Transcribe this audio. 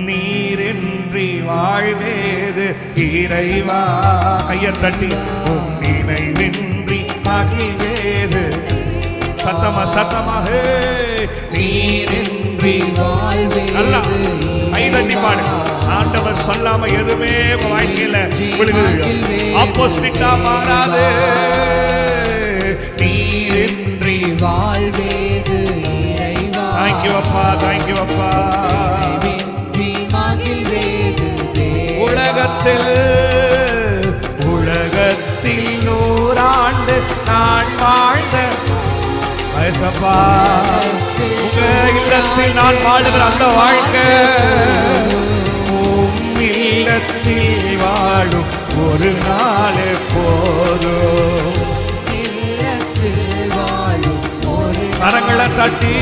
நீரின்றி வாழ்வேது இறைவா. கையை தட்டி நினைவின்றி மகிழ்வேது. சத்தமா சத்தமாக நீரின்றி வாழ்வேது. நல்லா கை தட்டி பாடு. ஆண்டவர் சொல்லாம எதுவுமே வாழ்க்கையில ஆப்போசிட்டா மாறாது. நீரின்றி வாழ்வேது இறைவா. தேங்க்யூ அப்பா, தேங்க்யூ அப்பா. உலகத்தில் 100 நான் வாழ்ந்த வயசப்பா, உங்க இல்லத்தில் நான் வாழுகிற அந்த வாழ்க்கை இல்லத்தில் வாழும் ஒரு நாள் போதும். கரங்களை தட்டி